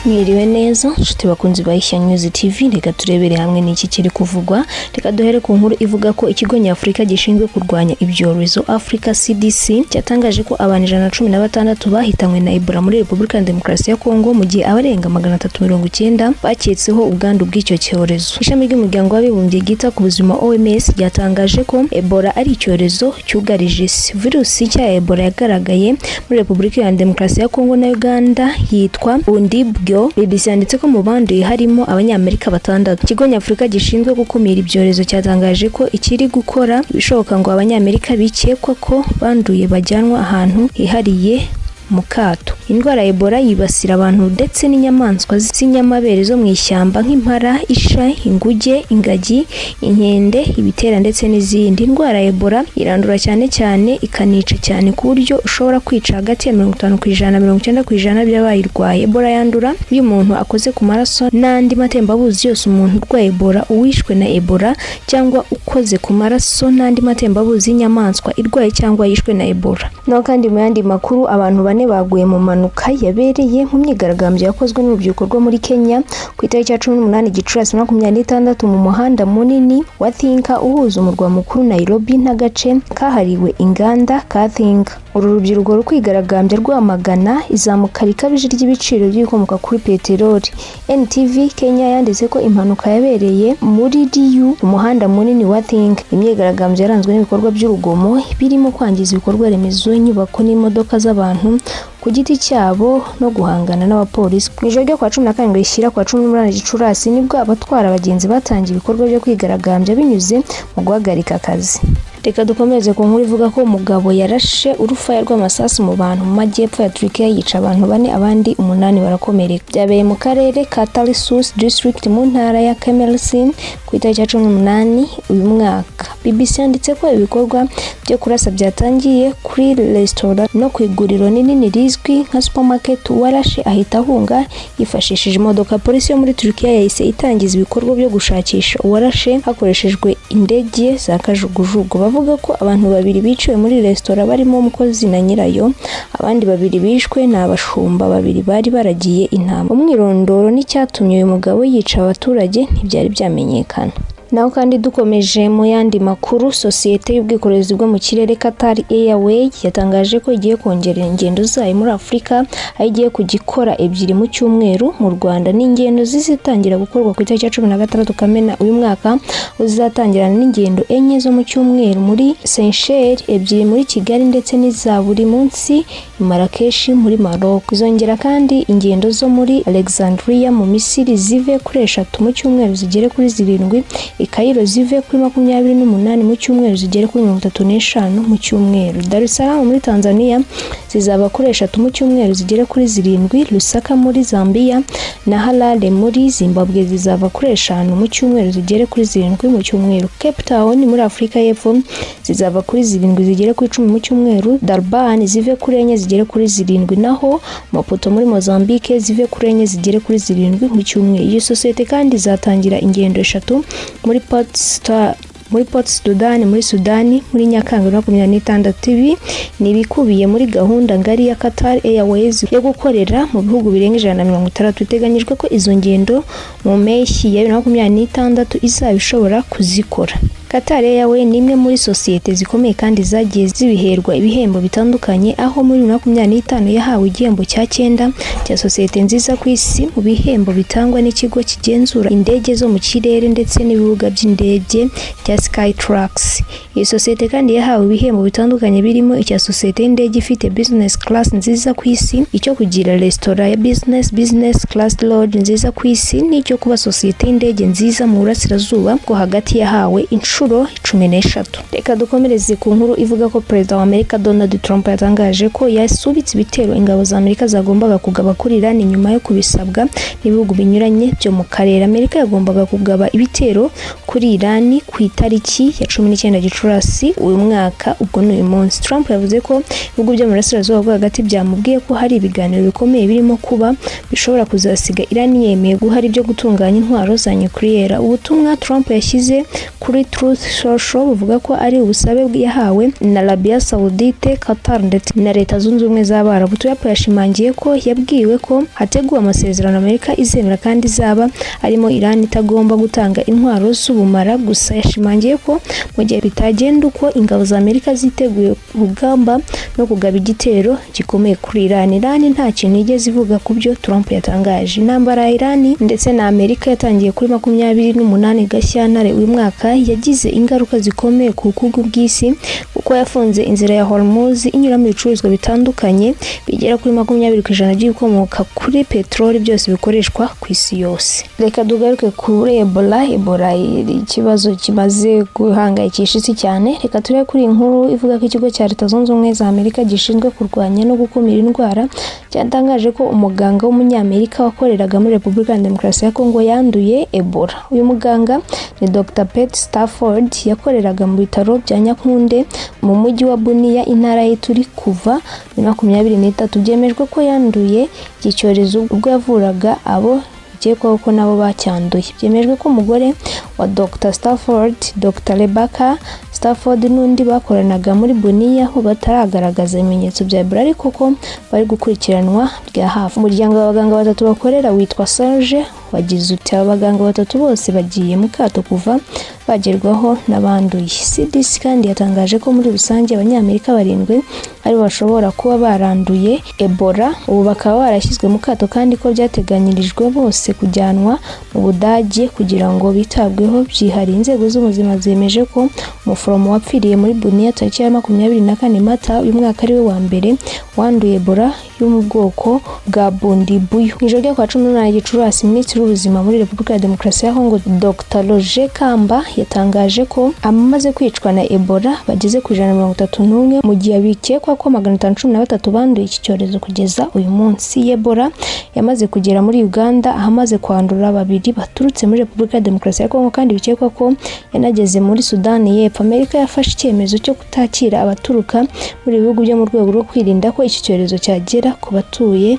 Mwiriwe neza nshuti bakunzi ba Hashinzwe TV, reka turebere hamwe n'iki kiri kuvugwa. Reka duhere ku nkuru ivuga ko ikigo nyafurika gishinzwe kurwanya ibyorezo Africa CDC cyatangaje ko abantu 116 bahitanywe na Ebola muri Repubulika ya Demokarasi ya Kongo, mu gihe abarenga 390 baketseho ubwandu bw'icyo cyorezo. Ishami ry'umuryango w'abibumbye gita ku buzima OMS ryatangaje ko Ebola ari icyorezo cyugarije isi. Virusi cya Ebola yagaragaye muri Repubulika ya Demokarasi ya Kongo na Uganda yitwa BBC yanditse ko mu banduye harimo abanyamerika 6. Ikigo nyafurika gishinzwe gukumira ibyorezo cyatangaje ko ikiri gukora ibishoboka ngo abanyamerika bikekwa ko banduye bajyanwa ahantu hihariye mu kato. Indwara ya Ebola yibasira abantu ndetse n'inyamaswa z'inyamabere zo mu ishyamba nk'impara, isha, inguge, ingagi, inkende, ibitera ndetse n'izindi. Indwara ya Ebola irandura cyane ikanica cyane ku buryo ushobora kwica hagati ya 50% na 90% by'abayirwaye. Ebola yandura iyo umuntu akoze ku maraso n'andi matembabuzi yose umuntu urwaye Ebola, uwishwe na Ebola cyangwa ukoze ku maraso n'andi matembabuzi y'inyamaswa irwaye cyangwa yishwe na Ebola. No kandi mu yandi makuru, abantu baguye mu manuka yabereye mu myigaragambyo yakozwe n'urubyiruko rwo muri Kenya ku itariki ya 18 Gicurasi 2026 mu muhanda munini wa Thinka uhuza umurwa mukuru Nairobi n'agace kahariwe inganda ka Thinka. Uru rubyiruko rukwigaragambya rwamagana izamuka rikabije ry'ibiciro by'ibikomoka kuri peteroli. NTV Kenya yanditse ko impanuka yabereye muri DU umuhanda munini wa Thinka. Imyigaragambyo yaranzwe n'ibikorwa by'urugomo birimo kwangiza ibikorwa remezo, inyubako n'imodoka z'abantu ku giti cyabo no guhangana n'abapolisi. Mu ijoro ryo kwa 17 rishyira kwa 18 Gicurasi nibwo abatwara abagenzi batangiye ibikorwa byo kwigaragambya binyuze mu guhagarika akazi. Reka dukomeze ku nkuru ivuga ko umugabo yarashe urufaya rw'amasasu mu bantu mu majyepfo ya Turkiya, yica abantu 4 abandi 8 barakomereka. Byabereye mu karere ka Tarsus district mu ntara ya Kemersin ku itariki ya 18 uyu mwaka. BBC yanditse ko ibikorwa byo kurasa byatangiye kuri restaurant no ku iguriro nini rizwi nka supermarket. Warashe ahita ahunga yifashishije imodoka. Polisi yo muri Turkiya yahise itangiza ibikorwa byo gushakisha uwarashe hakoreshejwe indege za kajugujugu. Bavuga ko abantu 2 biciwe muri restaurant barimo umukozi na nyirayo, abandi 2 bishwe n'abashumba 2 bari baragiye intama. Umwirondoro n'icyatumye uyu mugabo yica abaturage ntibyari byamenyekana. Naho kandi dukomeje mu yandi makuru, sosiyete y'ubwikorezi bwo mu kirere Qatar Airways yatangaje ko igiye kongerera ingendo zayo muri Afrika, aho igiye kugikora 2 mu cyumweru mu Rwanda. N'ingendo zizitangira gukorwa ku itariki ya 16 Kamena uyu mwaka, uzatangirana n'ingendo 4 zo mu cyumweru muri Seychelles, 2 muri Kigali ndetse n'iza buri munsi i Marrakesh muri Maroc. Izongera kandi ingendo zo muri Alexandria mu Misiri zive kuri 3 mu cyumweru zigere kuri 7, Cairo zive kuri 28 mu cyumweru zigere kuri 35 mu cyumweru. Dar es Salaam muri Tanzania zizaba kuri 3 mu cyumweru zigere kuri 7, Lusaka muri Zambia na Harare muri Zimbabwe zizaba kuri 5 mu cyumweru zigere kuri 7 mu cyumweru. Cape Town muri Afrika y'Epfo zizaba kuri 7 zigere kuri 10 mu cyumweru. Durban zive kuri 4 zigere kuri 7, naho Maputo muri Mozambique zive kuri 4 zigere kuri 7 mu cyumweru. Iyo sosiyete kandi izatangira ingendo 3 muri Port Sudan muri Sudani muri Nyakanga 2026. Ibi ni bikubiye muri gahunda ngari ya Qatar Airways yo gukorera mu bihugu birenga 160. Iteganyijwe ko izo ngendo mu mpeshyi ya 2026 izaba ishobora kuzikora. Qatar Airways ni imwe muri sosiyete zikomeye kandi zagiye zibiherwa ibihembo bitandukanye, aho muri 2025 yahawe igihembo cya 9 cya sosiyete nziza ku isi mu bihembo bitangwa n'ikigo kigenzura indege zo mu kirere ndetse n'ibibuga by'indege cya Skytrax. Iyi sosiyete kandi yahawe ibihembo bitandukanye birimo icya sosiyete y'indege ifite business class nziza ku isi, icyo kugira restaurant ya business class lodge nziza ku isi, n'icyo kuba sosiyete y'indege nziza mu burasirazuba bwo hagati yahawe inshuro 13. Reka dukomereze ku nkuru ivuga ko Perezida wa Amerika Donald Trump yatangaje ko yasubitse ibitero ingabo za Amerika zagombaga kugaba kuri Iran nyuma yo kubisabwa n'ibihugu binyuranye byo mu karere. Amerika yagombaga kugaba ibitero kuri Iran ku itariki ya 19 Gicurasi uyu mwaka, ubwo n'uyu munsi. Trump yavuze ko ibihugu byo mu burasirazuba bwo hagati byamubwiye ko hari ibiganiro bikomeye birimo kuba bishobora kuzasiga Iran yemeye guhari byo gutunganya intwaro za nuclear. Ubutumwa Trump yashyize kuri Truth Truth Social buvuga ko ari ubusabe yahawe na Arabia Saudite, Qatar ndetse na Leta Zunze Ubumwe z'Abarabu. Trump yashimangiye ko yabwiwe ko hateguwe amasezerano Amerika izemera kandi izaba arimo Iran itagomba gutanga intwaro z'ubumara. Gusa yashimangiye ko mu gihe bitagenda uko ingabo za Amerika ziteguye urugamba no kugaba igitero gikomeye kuri Iran. Iran nta kintu yigeze ivuga ku byo Trump yatangaje. Intambara ya Iran ndetse na Amerika yatangiye kuri 28 Gashyantare uyu mwaka yagize ingaruka zikomeye ku bukungu bw'isi kuko yafunze inzira ya Hormuz inyuramo ibicuruzwa bitandukanye bigera kuri 20% by'ibikomoka kuri peteroli byose bikoreshwa ku isi yose. Reka dugaruke kuri Ebola. Ebola ikibazo kimaze guhangayikisha isi cyane. Reka turebe kuri inkuru ivuga ko ikigo cya Leta Zunze Ubumwe za Amerika gishinzwe kurwanya no gukumira indwara cyatangaje ko umuganga w'umunyamerika wakoreraga muri Repubulika ya Demokarasi ya Kongo yanduye Ebola. Uyu muganga ni Dr. Pete Stafford yakoreraga mu bitaro bya Nyakunde mu mujyi wa Bunia intara y'Ituri kuva 2023. Byemejwe ko yanduye iki cyorezo ubwo yavuraga abo bikekwaho ko nabo bacyanduye. Byemejwe ko umugore wa Dr. Stafford, Dr. Rebecca Stafford n'undi bakoranaga muri Bunia ho bataragaragaza ibimenyetso bya Ebola ariko ko bari gukurikiranwa bya hafi. Umuryango w'abaganga batatu bakorera witwa Serge wagize uti abaganga batatu bose bagiye mu kato kuva bagerwaho n'abanduye. CDC kandi yatangaje ko muri rusange abanyamerika 7 ari bashobora kuba baranduye Ebola, ubu bakaba barashyizwe mu kato kandi ko byateganyirijwe bose kujyanwa mu Budage kugira ngo bitabweho byihariye. Inzego z'ubuzima zemeje ko umuforomo wapfiriye muri Bunia tariki ya 24 Mata uyu mwaka ari we wa mbere wanduye Ebola yo mu bwoko bwa Bundibugyo. Ijoro ryo kwa 18 Gicurasi, Minisitiri w'Ubuzima muri Repubulika ya Demokarasi ya Kongo Dr. Roger Kamba yatangaje ko amaze kwicwa na Ebola bageze ku 131 mu gihe bikekwa ko 513 banduye iki cyorezo kugeza uyu munsi. Ebola yamaze kugera muri Uganda ahamaze kwandura 2 baturutse muri Repubulika ya Demokarasi ya Kongo kandi bikekwa ko yanageze muri Sudani y'Epfo. Amerika yafashe icyemezo cyo kutakira abaturuka muri bihugu byo mu rwego rwo kwirinda ko iki cyorezo cyagera ku batuye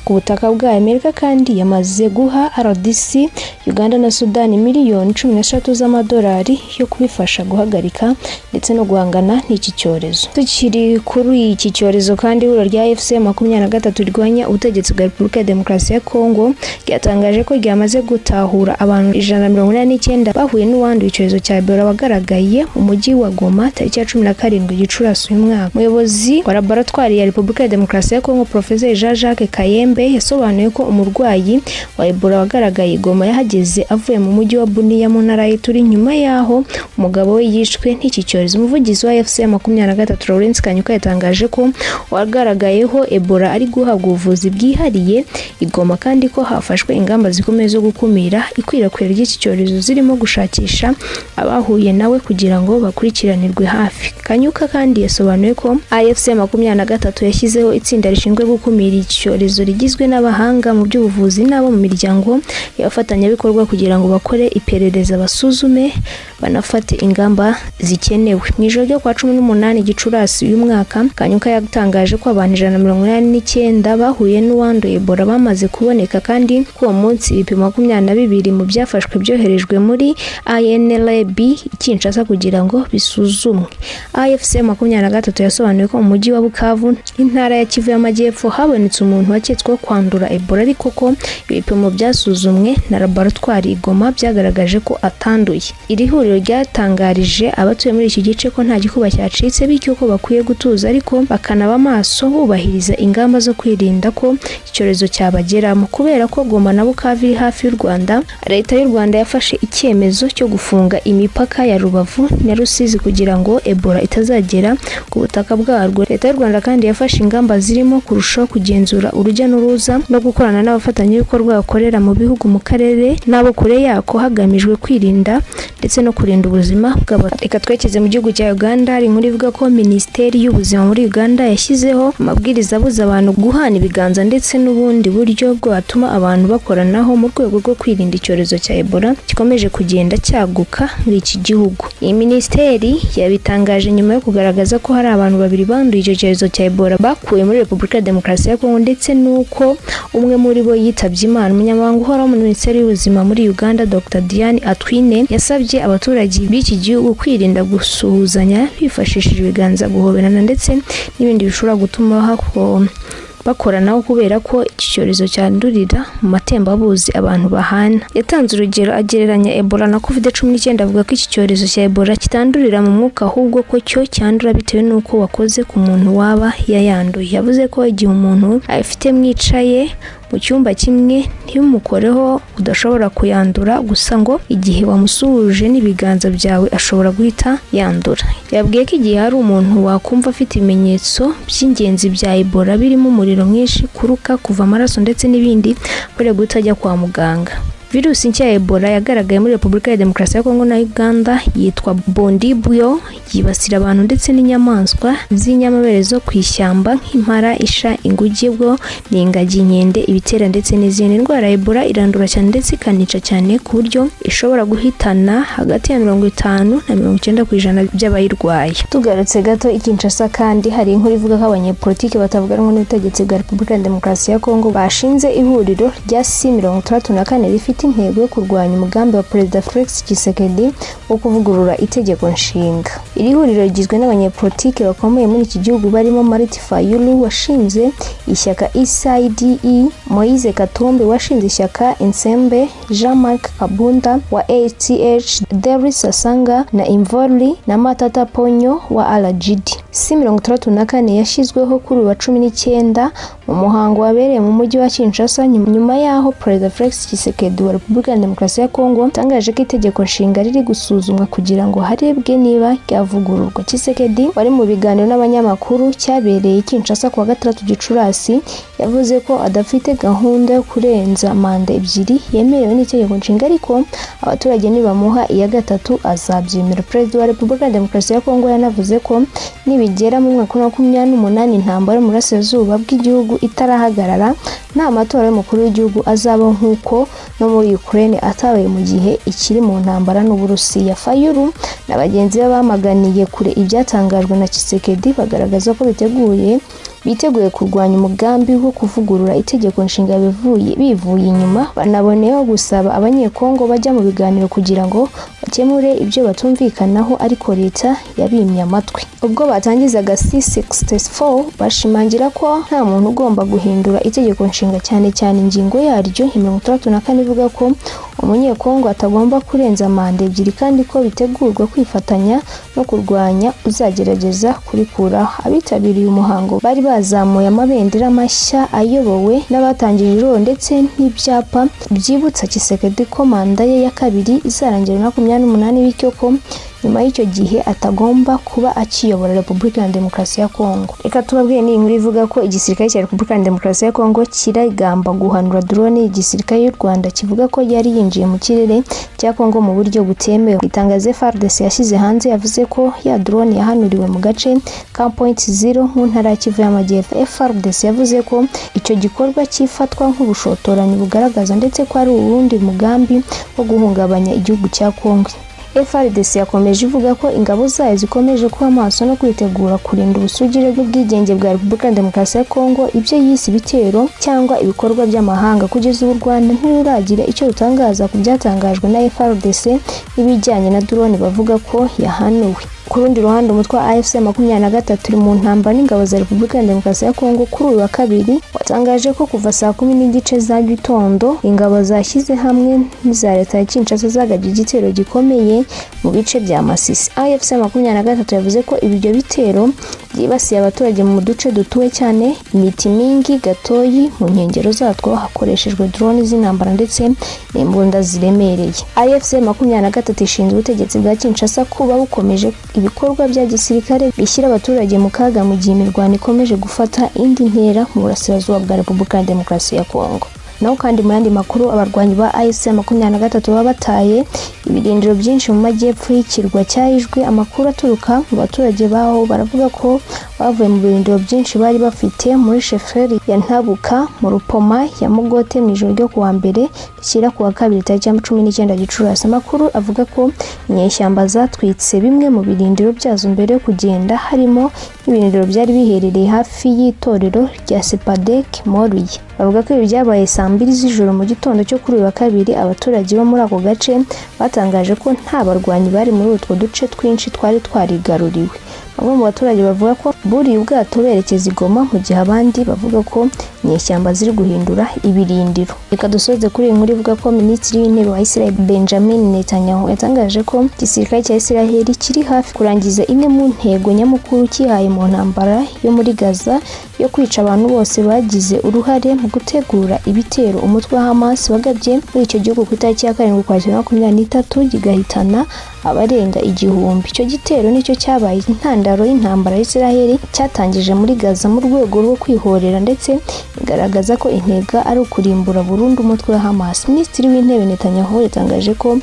ku butaka bwa Amerika kandi yamaze guha RDC, Uganda na Sudani miliyoni 13 z'amadolari yo kubifasha guhagarika ndetse no guhangana n'iki cyorezo. Tukiri kuri iki cyorezo kandi ihuriro rya FC 23 rirwanya ubutegetsi bwa Repubulika ya Demokarasi ya Kongo ryatangaje ko ryamaze gutahura abantu 189 bahuye n'uwanduye icyorezo cya Ebola wagaragaye mu mujyi wa Goma tariki ya 17 Gicurasi uyu mwaka. Umuyobozi wa laboratoire ya Repubulika ya Demokarasi ya Kongo Professeur Jean-Jacques Kayembe yasobanuye ko umurwayi wa Ebola wagaragaye Goma yahageze avuye mu mujyi wa Bunia mu ntara y'Ituri nyuma yaho umugabo we yishwe n'iki cyorezo. Umuvugizi wa FC 23 Lawrence Kanyuka yatangaje ko wagaragayeho Ebola ari guhabwa ubuvuzi bwihariye Goma kandi ko hafashwe ingamba zikomeye zo gukumira ikwirakwira ry'iki cyorezo zirimo gushakisha abahuye nawe kugira ngo bakurikiranirwe hafi. Kanyuka kandi yasobanuye ko AFC 23 yashyizeho itsinda rishinzwe gukumira iki cyorezo rigizwe n'abahanga mu by'ubuvuzi n'abo mu miryango y'abafatanyabikorwa kugira ngo bakore iperereza, basuzume, banafate ingamba zikenewe. Mu ijoro ryo kwa 18 Gicurasi uyu mwaka Kanyuka yatangaje ko abantu 189 bahuye n'uwanduye Ebola bamaze kuboneka kandi ko uwo munsi ibipimo 22 mu byafashwe byoherejwe muri INLB Kinshasa kugira ngo bisuzumwe. AFC 23 yasobanuye ko mu mujyi wa Bukavu intara ya Kivu y'Amajyepfo habonetse umuntu waketsweho kwandura Ebola ariko ko ibipimo byasuzumwe na laboratoire Goma byagaragaje ko atanduye. Iri huriro ryatangarije abatuye muri iki gice ko nta gikuba cyacitse bityo ko bakwiye gutuza ariko bakanaba maso bubahiriza ingamba zo kwirinda ko icyorezo cyabageramo. Kubera ko Goma na Bukavu iri hafi y'u Rwanda, Leta y'u Rwanda yafashe icyemezo cyo gufunga imipaka ya Rubavu na Rusizi kugira ngo Ebola itazagera ku butaka bwarwo. Leta y'u Rwanda kandi yafashe ingamba zirimo kurushaho kugenzura urujya n'uruza no gukorana n'abafatanyabikorwa bakorera mu bihugu mu karere n'abo kure yako hagamijwe kwirinda ndetse no kurinda ubuzima bw'abantu. Reka twekeze mu gihugu cya Uganda. Hari inkuru ivuga ko Minisiteri y'Ubuzima muri Uganda yashyizeho amabwiriza abuza abantu guhana ibiganza ndetse n'ubundi buryo bwatuma abantu bakoranaho mu rwego rwo kwirinda icyorezo cya Ebola gikomeje kugenda cyaguka muri iki gihugu. Iyi minisiteri yabitangaje nyuma yo kugaragaza ko hari abantu 2 banduye icyo cyorezo cya Ebola bakuye muri Repubulika ya Demokarasi ya Kongo ndetse n'uko yuko umwe muri bo yitabye Imana. Umunyamabanga uhoraho muri Minisiteri y'Ubuzima muri Uganda Dr Diane Atwine yasabye abaturage b'iki gihugu kwirinda gusuhuzanya bifashishije ibiganza, guhoberana ndetse n'ibindi bishobora gutuma bakoranaho kubera ko iki cyorezo cyandurira mu matembabuzi abantu bahana. Yatanze urugero agereranya Ebola na COVID-19 avuga ko iki cyorezo cya Ebola kitandurira mu mwuka ahubwo ko cyo cyandura bitewe n'uko wakoze ku muntu waba yayanduye. Yavuze ko igihe umuntu afite mwicaye mu cyumba kimwe ntibumukoreho udashobora kuyandura, gusa ngo igihe wamusuhuje n'ibiganza byawe ashobora guhita yandura. Yabwiye ko igihe hari umuntu wakumva afite ibimenyetso by'ingenzi bya Ebola birimo umuriro mwinshi, kuruka, kuva amaraso ndetse n'ibindi, kwere guhita ajya kwa muganga. Virusi nshya ya Ebola yagaragaye muri Repubulika ya Demokarasi ya Kongo na Uganda yitwa Bundibugyo, yibasira abantu ndetse n'inyamaswa z'inyamabere zo kwishyamba nk'impara, isha, inguge, bwo n'ingagi, inkende, ibitera ndetse n'izindi. Indwara ya Ebola irandura cyane ndetse ikanica cyane ku buryo ishobora guhitana hagati ya 50 na 90% by'abayirwaye. Tugarutse gato i Kinshasa kandi hari inkuru ivuga ko abanyepolitiki batavuga rumwe n'ubutegetsi bwa Repubulika ya Demokarasi ya Kongo bashinze ihuriro rya C34 rifite intego yo kurwanya umugambi wa Perezida Felix Tshisekedi wo kuvugurura itegeko nshinga. Iri huriro rigizwe n'abanyepolitiki bakomeye muri iki gihugu barimo Mariti Fayulu washinze ishyaka ICIDE, Moise Katumbi washinze ishyaka Ensemble, Jean-Marc Kabunda wa ATH, Deris Asanga na Imvoli na Matata Ponyo wa RDC. C34 yashyizweho kuri wa 19 mu muhango wabereye mu mujyi wa Kinshasa nyuma yaho Perezida Felix Tshisekedi wa Repubulika ya Demokarasi ya Kongo tangaje ko itegeko nshinga riri gusuzumwa kugira ngo harebwe niba ryavugururwa. Tshisekedi wari mu biganiro n'abanyamakuru cyabereye Kinshasa kuwa 6 Gicurasi yavuze ko adafite gahunda yo kurenza manda 2 yemerewe n'itegeko nshinga, ariko abaturage nibamuha iya 3 azabyemera. Perezida wa Repubulika ya Demokarasi ya Kongo yanavuze ko nibigera mu mwaka wa 2028 intambara mu burasirazuba bw'igihugu itarahagarara nta matora y'umukuru w'igihugu azaba, nk'uko no muri Ukraine atabaye mu gihe ikiri mu ntambara n'Uburusiya. Fayulu na bagenzi be bamaganiye kure ibyatangajwe na Tshisekedi bagaragaza ko biteguye kurwanya umugambi wo kuvugurura itegeko nshinga bivuye inyuma. Banaboneyeho gusaba abanyekongo bajya mu biganiro kugira ngo bakemure ibyo batumvikanaho, ariko leta yabimye amatwi. Ubwo batangizaga C64 bashimangira ko nta muntu ugomba guhindura itegeko nshinga, cyane cyane ingingo yaryo 34 ivuga ko umunyekongo atagomba kurenza manda 2 kandi ko bitegurwa kwifatanya no kurwanya uzagerageza kurikuraho. Abitabiriye umuhango bari bazamuye amabendera mashya ayobowe n'abatangiye ibiro ndetse n'ibyapa byibutsa Tshisekedi ko manda ye ya kabiri izarangira 28 bityo ko nyuma y'icyo gihe atagomba kuba akiyobora Repubulika ya Demokarasi ya Kongo. Reka tubabwiye ni inkuru ivuga ko igisirikare cya Repubulika ya Demokarasi ya Kongo kiragamba guhanura drone y'igisirikare y'u Rwanda kivuga ko yari yinjiye mu kirere cya Kongo mu buryo butemewe. Itangazo RDC yashyize hanze yavuze ko ya drone yahanuriwe mu gace ka Point 0 mu ntara ya Kivu y'Amajyepfo. RDC yavuze ko icyo gikorwa cyifatwa nk'ubushotoranyi bugaragaza ndetse ko ari uwundi mugambi wo guhungabanya igihugu cya Kongo. RDC yakomeje ivuga ko ingabo zayo zikomeje kuba maso no kwitegura kurinda ubusugire bw'ubwigenge bwa Repubulika ya Demokarasi ya Kongo ibyo yise ibitero cyangwa ibikorwa by'amahanga. Kugeza ubu Rwanda ntiruragira icyo rutangaza ku byatangajwe na RDC n'ibijyanye na drone bavuga ko yahanuwe. Ku rundi ruhande umutwe wa AFC 23 uri mu ntambara n'ingabo za Repubulika ya Demokarasi ya Kongo kuri uyu wa kabiri watangaje ko kuva saa 10 za gitondo ingabo zashyize hamwe n'iza leta ya Kinshasa zagabye igitero gikomeye mu bice bya Masisi. AFC 23 yavuze ko ibyo bitero byibasiye abaturage mu duce dutuwe cyane Mitimingi, Gatoyi, mu nkengero zatwo hakoreshejwe drone z'intambara ndetse n'imbunda ziremereye. AFC 23 ishinzwe ubutegetsi bwa Kinshasa kuba bukomeje ibikorwa bya gisirikare bishyira abaturage mu kaga mu gihe imirwano ikomeje gufata indi ntera mu burasirazuba bwa Repubulika ya Demokarasi ya Kongo. Naho kandi mu yandi makuru abarwanyi ba AFC 23 baba bataye ibirindiro byinshi mu majyepfo y'ikirwa cyahijwe. Amakuru aturuka mu baturage baho baravuga ko bavuye mu birindiro byinshi bari bafite muri sheferi ya Ntabuka mu Rupoma ya Mugote mu ijoro ryo kuwa mbere rishyira kuwa kabiri tariki ya 19 Gicurasi. Amakuru avuga ko inyeshyamba zatwitse bimwe mu birindiro byazo mbere yo kugenda, harimo ibirindiro byari biherereye hafi y'itorero rya Sepadek muri. Bavuga ko ibi byabaye saa 2 z'ijoro mu gitondo cyo kuri wa kabiri. Abaturage bo muri ako gace batangaje ko nta barwanyi bari muri utwo duce twinshi twari twarigaruriwe. Bamwe mu baturage bavuga ko buriye ubwato berekeza i Goma, mu gihe abandi bavuga ko inyeshyamba ziri guhindura ibirindiro. Reka dusoze kuri iyi nkuru ivuga ko Minisitiri w'Intebe wa Israel Benjamin Netanyahu yatangaje ko igisirikare cya Israel kiri hafi kurangiza imwe mu ntego nyamukuru kihaye mu ntambara yo muri Gaza yo kwica abantu bose bagize uruhare mu gutegura ibitero umutwe wa Hamas wagabye muri icyo gihugu ku itariki ya 7 Ukwakira 2023 gigahitana abarenga 1000. Icyo gitero nicyo cyabaye intandaro y'intambara ya Israel cyatangije muri Gaza mu rwego rwo kwihorera ndetse igaragaza ko intego ari ukurimbura burundu umutwe wa Hamas. Minisitiri w'Intebe Netanyahu yatangaje ko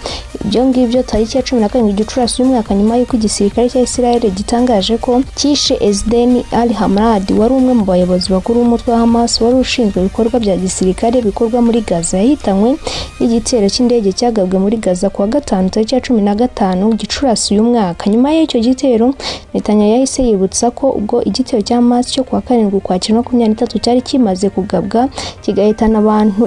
ibyo ngibyo tariki ya 17 Gicurasi y'umwaka nyuma y'uko igisirikare cya Israel gitangaje ko kishe Ezdeni al-Hamad, wari umwe mu bayobozi bakuru b'umutwe wa Hamas wari ushinzwe ibikorwa bya gisirikare bikorwa muri Gaza. Yahitanywe n'igitero cy'indege cyagabwe muri Gaza kuwa 5 tariki ya 15 Gicurasi y'umwaka. Nyuma y'icyo gitero Netanyahu yahise yibutsa ko ubwo igitero cya Hamas cyo kuwa 7 Ukwakira 2023 cyari kimaze kugabwa kigahitana abantu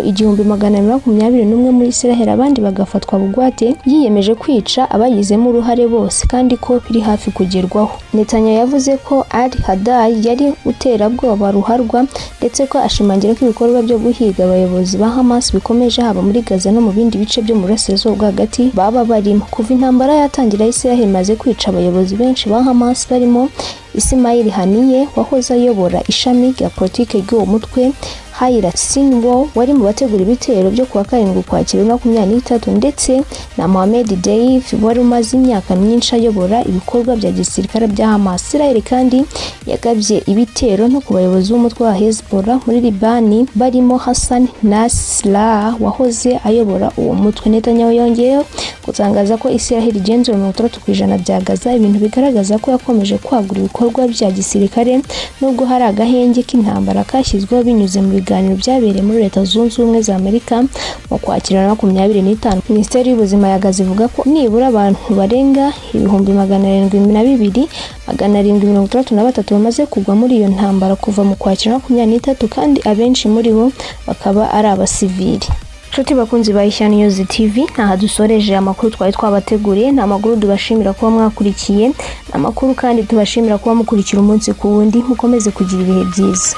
1,121 muri Israel, abandi bagafatwa bugwate, yiyemeje kwica abayizemo uruhare bose kandi ko biri hafi kugerwaho. Netanyahu yavuze ko al-Hadai yari uterabwoba ruharwa ndetse ko ashimangira ko ibikorwa byo guhiga abayobozi ba Hamas bikomeje haba muri Gaza no mu bindi bice byo mu burasirazuba hagati baba barimo. Kuva intambara yatangira, Israel imaze kwica abayobozi benshi ba Hamas barimo Ismail Haniyeh wahoze ayobora ishami rya politike ry'uwo mutwe, Hayra Sinwo wari mu bategura ibitero byo kuwa 7 Ukwakira 2023 ndetse na Mohamed Deif wari umaze imyaka myinshi ayobora ibikorwa bya gisirikare bya Hamas. Israel kandi yagabye ibitero no ku bayobozi b'umutwe wa Hezbollah muri Libani barimo Hassan Nasrallah wahoze ayobora uwo mutwe. Netanyahu yongeyeho gutangaza ko Israel igenzura 30% bya Gaza, ibintu bigaragaza ko yakomeje kwagura ibikorwa bya gisirikare nubwo hari agahenge k'intambara kashyizweho binyuze mu biganiro byabereye muri Leta Zunze Ubumwe za Amerika mu Kwakira 2025. Minisiteri y'Ubuzima ya Gaza ivuga ko nibura abantu barenga 772,733 bamaze kugwa muri iyo ntambara kuva mu Kwakira 2023 kandi abenshi muri bo bakaba ari abasivili. Nshuti bakunzi ba Ishya News TV, ntaha dusoreje amakuru twari twabateguriye. Nta makuru tubashimira kuba mwakurikiye, amakuru kandi tubashimira kuba mukurikira umunsi ku wundi. Mukomeze kugira ibihe byiza.